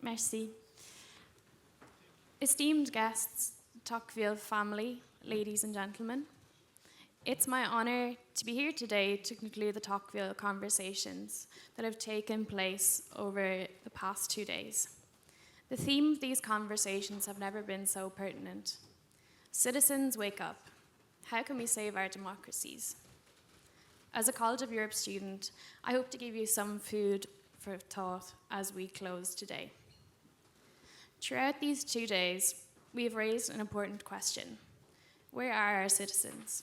Merci. Esteemed guests, Tocqueville family, ladies and gentlemen, it's my honour to be here today to conclude the Tocqueville conversations that have taken place over the past 2 days. The theme of these conversations have never been so pertinent. Citizens, wake up. How can we save our democracies? As a College of Europe student, I hope to give you some food for thought as we close today. Throughout these 2 days, we have raised an important question. Where are our citizens?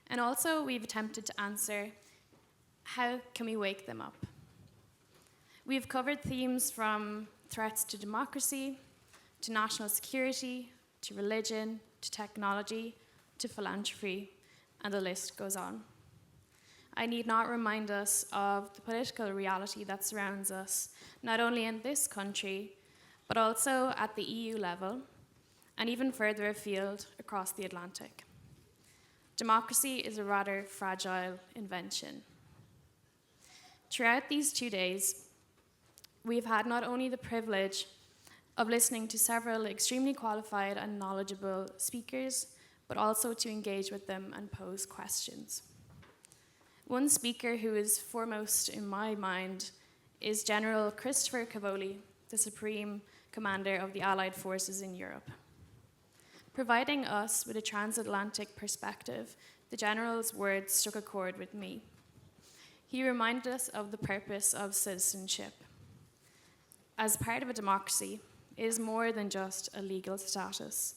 And also, we've attempted to answer, how can we wake them up? We've covered themes from threats to democracy, to national security, to religion, to technology, to philanthropy, and the list goes on. I need not remind us of the political reality that surrounds us, not only in this country, but also at the EU level, and even further afield across the Atlantic. Democracy is a rather fragile invention. Throughout these 2 days, we've had not only the privilege of listening to several extremely qualified and knowledgeable speakers, but also to engage with them and pose questions. One speaker who is foremost in my mind is General Christopher Cavoli, the Supreme Commander of the Allied Forces in Europe. Providing us with a transatlantic perspective, the General's words struck a chord with me. He reminded us of the purpose of citizenship. As part of a democracy, it is more than just a legal status.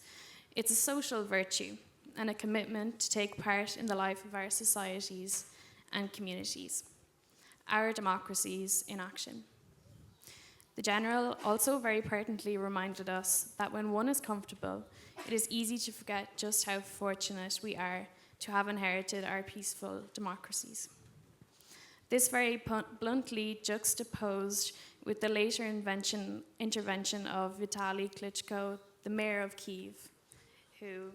It's a social virtue and a commitment to take part in the life of our societies and communities, our democracies in action. The General also very pertinently reminded us that when one is comfortable, it is easy to forget just how fortunate we are to have inherited our peaceful democracies. This very bluntly juxtaposed with the later intervention of Vitaly Klitschko, the mayor of Kyiv, who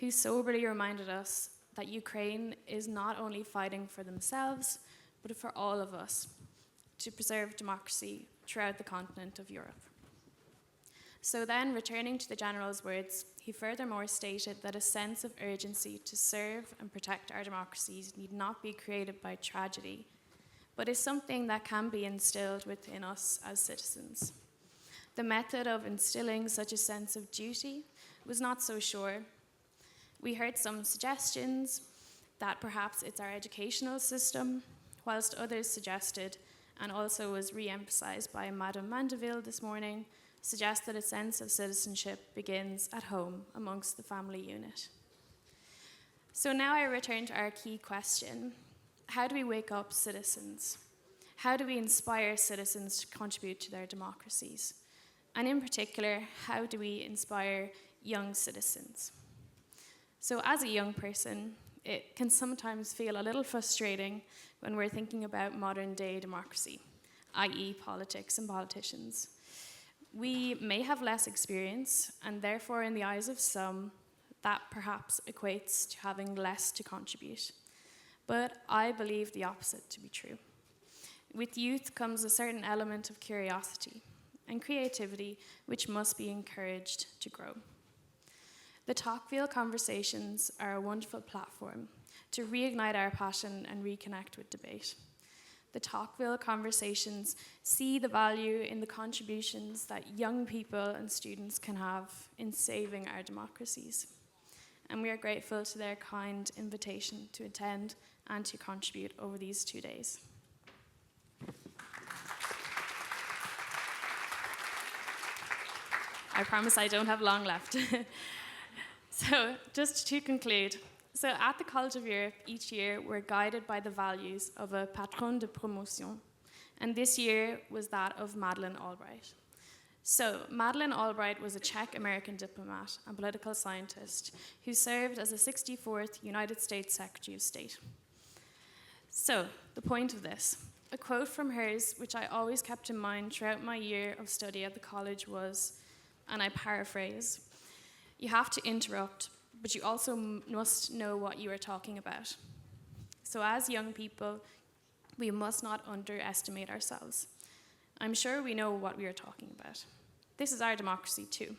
soberly reminded us that Ukraine is not only fighting for themselves, but for all of us to preserve democracy throughout the continent of Europe. So then, returning to the General's words, he furthermore stated that a sense of urgency to serve and protect our democracies need not be created by tragedy, but is something that can be instilled within us as citizens. The method of instilling such a sense of duty was not so sure. We heard some suggestions that perhaps it's our educational system, whilst others suggested, and also was re-emphasized by Madame Mandeville this morning, suggest that a sense of citizenship begins at home amongst the family unit. So now I return to our key question. How do we wake up citizens? How do we inspire citizens to contribute to their democracies? And in particular, how do we inspire young citizens? So as a young person, it can sometimes feel a little frustrating when we're thinking about modern day democracy, i.e. politics and politicians. We may have less experience, and therefore in the eyes of some, that perhaps equates to having less to contribute. But I believe the opposite to be true. With youth comes a certain element of curiosity and creativity which must be encouraged to grow. The Tocqueville conversations are a wonderful platform to reignite our passion and reconnect with debate. The Tocqueville conversations see the value in the contributions that young people and students can have in saving our democracies. And we are grateful to their kind invitation to attend and to contribute over these 2 days. I promise I don't have long left. So, just to conclude, so at the College of Europe, each year we're guided by the values of a patron de promotion, and this year was that of Madeleine Albright. So, Madeleine Albright was a Czech-American diplomat and political scientist who served as the 64th United States Secretary of State. So, the point of this, a quote from hers, which I always kept in mind throughout my year of study at the college was, and I paraphrase, "You have to interrupt, but you also must know what you are talking about." So as young people, We must not underestimate ourselves. I'm sure we know what we are talking about. This is our democracy too.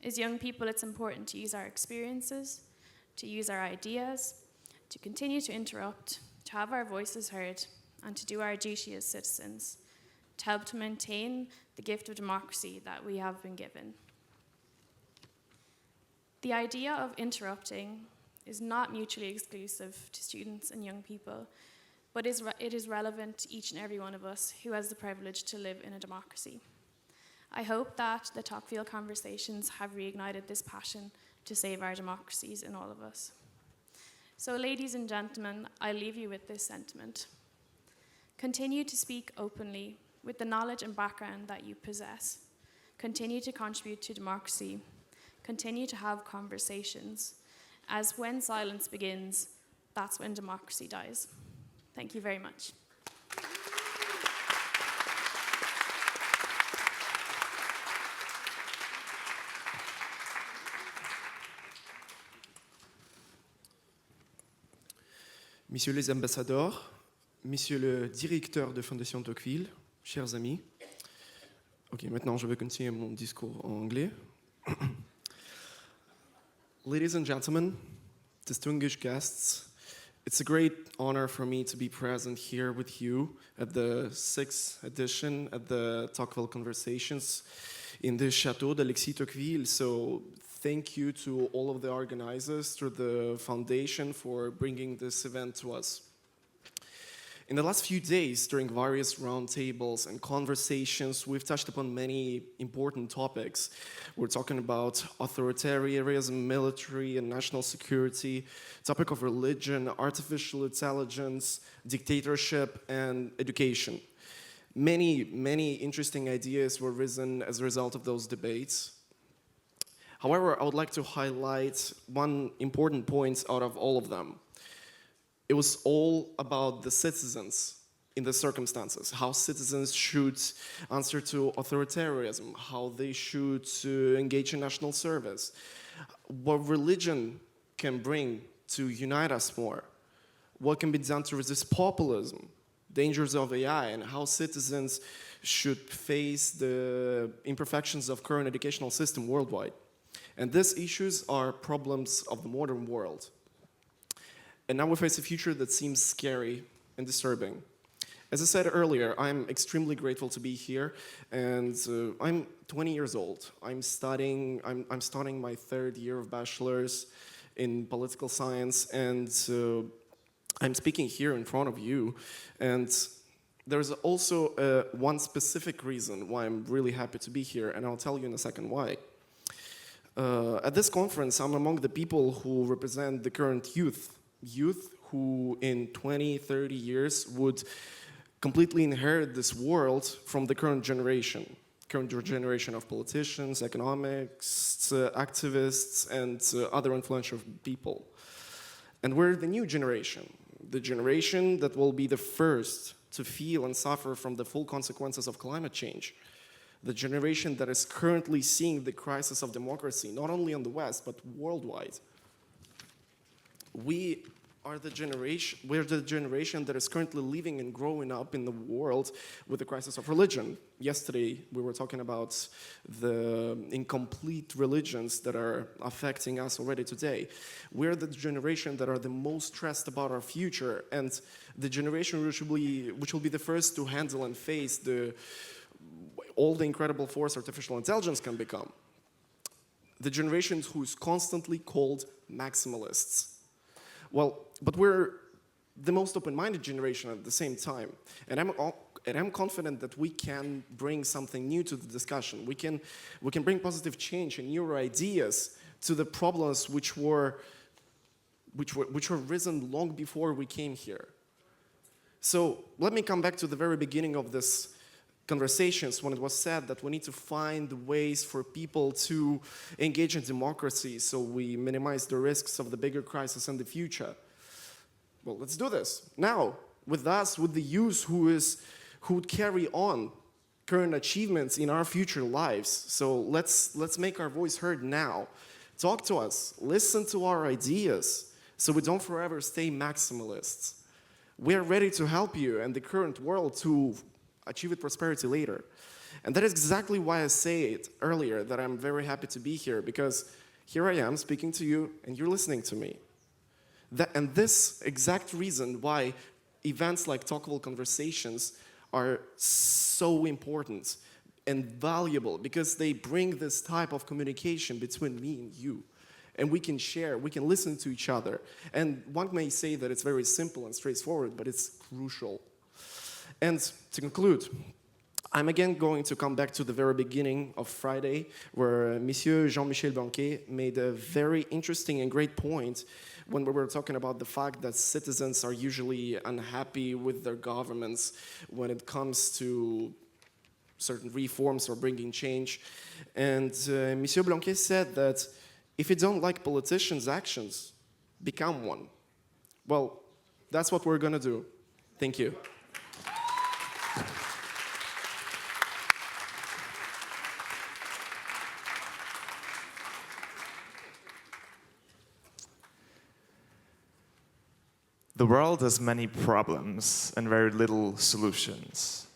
As young people, it's important to use our experiences, to use our ideas, to continue to interrupt, to have our voices heard, and to do our duty as citizens, to help to maintain the gift of democracy that we have been given. The idea of interrupting is not mutually exclusive to students and young people, but it is relevant to each and every one of us who has the privilege to live in a democracy. I hope that the Tocqueville conversations have reignited this passion to save our democracies in all of us. So, ladies and gentlemen, I leave you with this sentiment. Continue to speak openly with the knowledge and background that you possess. Continue to contribute to democracy. Continue to have conversations, as when silence begins, that's when democracy dies. Thank you very much. Messieurs les ambassadeurs, Monsieur le directeur de Fondation Tocqueville, chers amis. Ok, maintenant je vais continuer mon discours en anglais. Ladies and gentlemen, distinguished guests, it's a great honor for me to be present here with you at the 6th edition at the Tocqueville Conversations in the Château d'Alexis Tocqueville. So thank you to all of the organizers, to the foundation for bringing this event to us. In the last few days, during various roundtables and conversations, we've touched upon many important topics. We're talking about authoritarianism, military and national security, topic of religion, artificial intelligence, dictatorship, and education. Many interesting ideas were risen as a result of those debates. However, I would like to highlight one important point out of all of them. It was all about the citizens in the circumstances, how citizens should answer to authoritarianism, how they should engage in national service, what religion can bring to unite us more, what can be done to resist populism, dangers of AI, and how citizens should face the imperfections of current educational system worldwide. And these issues are problems of the modern world. And now we face a future that seems scary and disturbing. As I said earlier, I'm extremely grateful to be here, and I'm 20 years old. I'm studying my third year of bachelor's in political science, and I'm speaking here in front of you. And there's also one specific reason why I'm really happy to be here, and I'll tell you in a second why. At this conference, I'm among the people who represent the current youth who in 20, 30 years would completely inherit this world from the current generation of politicians, economics, activists, and other influential people. And we're the new generation, the generation that will be the first to feel and suffer from the full consequences of climate change. The generation that is currently seeing the crisis of democracy, not only in the West, but worldwide. We're the generation that is currently living and growing up in the world with the crisis of religion. Yesterday, we were talking about the incomplete religions that are affecting us already today. We're the generation that are the most stressed about our future, and the generation which will be the first to handle and face all the incredible force artificial intelligence can become. The generation who's constantly called maximalists. Well, but we're the most open-minded generation at the same time. And I'm confident that we can bring something new to the discussion. We can bring positive change and new ideas to the problems which were risen long before we came here. So let me come back to the very beginning of this conversations when it was said that we need to find ways for people to engage in democracy so we minimize the risks of the bigger crisis in the future. Well, let's do this now with us, with the youth who would carry on current achievements in our future lives. So let's make our voice heard now. Talk to us, listen to our ideas so we don't forever stay maximalists. We are ready to help you and the current world to achieve its prosperity later. And that is exactly why I said earlier that I'm very happy to be here, because here I am speaking to you and you're listening to me. And this exact reason why events like Talkable Conversations are so important and valuable, because they bring this type of communication between me and you. And we can share, we can listen to each other. And one may say that it's very simple and straightforward, but it's crucial. And to conclude, I'm again going to come back to the very beginning of Friday, where Monsieur Jean-Michel Blanquet made a very interesting and great point when we were talking about the fact that citizens are usually unhappy with their governments when it comes to certain reforms or bringing change. And Monsieur Blanquet said that if you don't like politicians' actions, become one. Well, that's what we're going to do. Thank you. The world has many problems and very little solutions.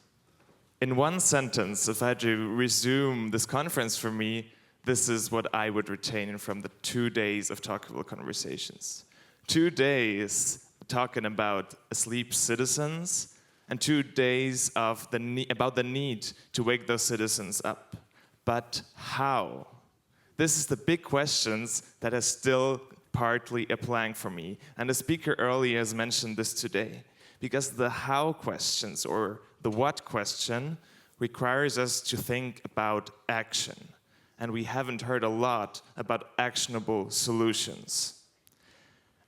In one sentence, if I had to resume this conference for me, this is what I would retain from the 2 days of Talkable Conversations. 2 days talking about asleep citizens, and 2 days of about the need to wake those citizens up. But how? This is the big questions that are still partly applying for me. And the speaker earlier has mentioned this today. Because the how questions, or the what question, requires us to think about action. And we haven't heard a lot about actionable solutions.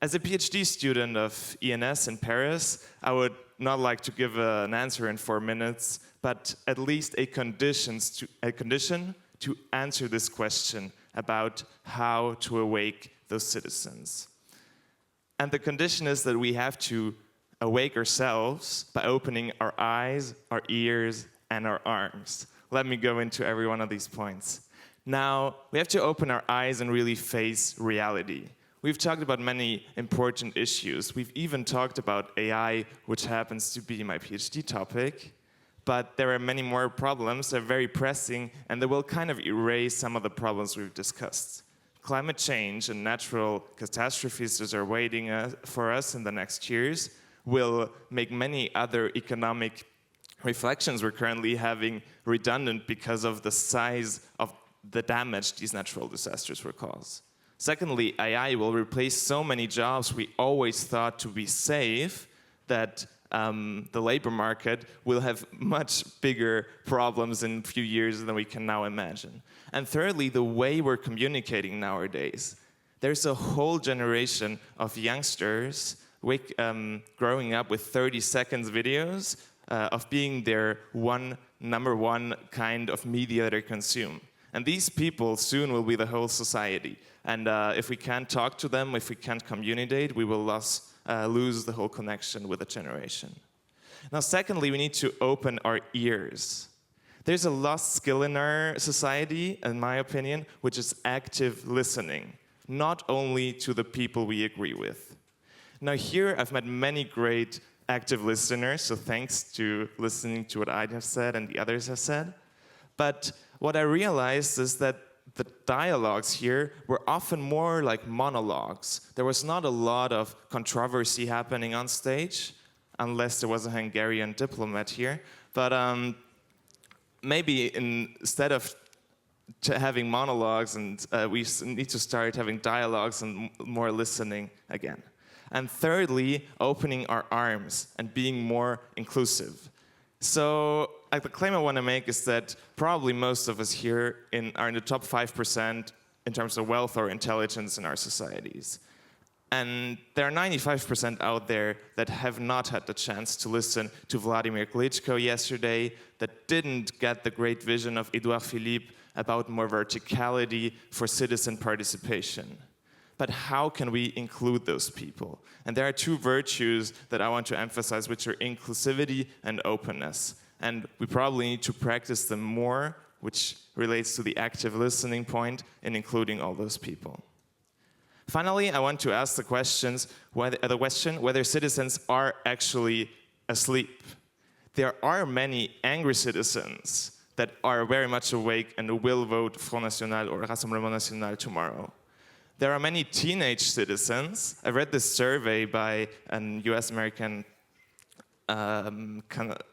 As a PhD student of ENS in Paris, I would not like to give an answer in 4 minutes, but at least a condition to answer this question about how to awake those citizens. And the condition is that we have to awake ourselves by opening our eyes, our ears, and our arms. Let me go into every one of these points. Now, we have to open our eyes and really face reality. We've talked about many important issues. We've even talked about AI, which happens to be my PhD topic. But there are many more problems. They're very pressing, and they will kind of erase some of the problems we've discussed. Climate change and natural catastrophes that are waiting for us in the next years will make many other economic reflections we're currently having redundant because of the size of the damage these natural disasters will cause. Secondly, AI will replace so many jobs we always thought to be safe that the labor market will have much bigger problems in a few years than we can now imagine. And thirdly, the way we're communicating nowadays. There's a whole generation of youngsters growing up with 30 seconds videos of being their number one kind of media they consume. And these people soon will be the whole society. And if we can't talk to them, if we can't communicate, we will lose the whole connection with the generation. Now, secondly, we need to open our ears. There's a lost skill in our society, in my opinion, which is active listening, not only to the people we agree with. Now, here I've met many great active listeners, so thanks to listening to what I have said and the others have said. But what I realized is that the dialogues here were often more like monologues. There was not a lot of controversy happening on stage, unless there was a Hungarian diplomat here. But maybe instead of having monologues, and we need to start having dialogues and more listening again. And thirdly, opening our arms and being more inclusive. So the claim I want to make is that probably most of us here are in the top 5% in terms of wealth or intelligence in our societies. And there are 95% out there that have not had the chance to listen to Vladimir Klitschko yesterday, that didn't get the great vision of Edouard Philippe about more verticality for citizen participation. But how can we include those people? And there are two virtues that I want to emphasize, which are inclusivity and openness. And we probably need to practice them more, which relates to the active listening point in including all those people. Finally, I want to ask the question whether citizens are actually asleep. There are many angry citizens that are very much awake and will vote Front National or Rassemblement National tomorrow. There are many teenage citizens. I read this survey by an US-American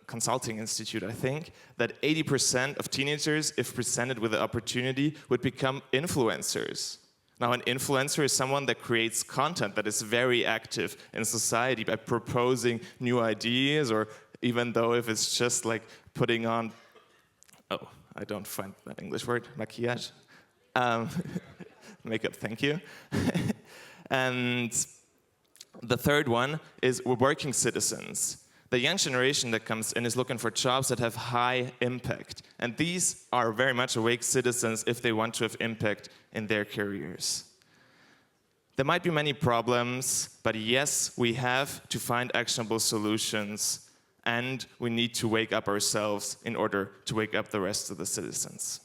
consulting institute, I think, that 80% of teenagers, if presented with the opportunity, would become influencers. Now, an influencer is someone that creates content that is very active in society by proposing new ideas, or even though if it's just like putting on, oh, I don't find that English word, maquillage. Makeup, thank you. And the third one is we're working citizens. The young generation that comes in is looking for jobs that have high impact. And these are very much awake citizens if they want to have impact in their careers. There might be many problems, but yes, we have to find actionable solutions, and we need to wake up ourselves in order to wake up the rest of the citizens.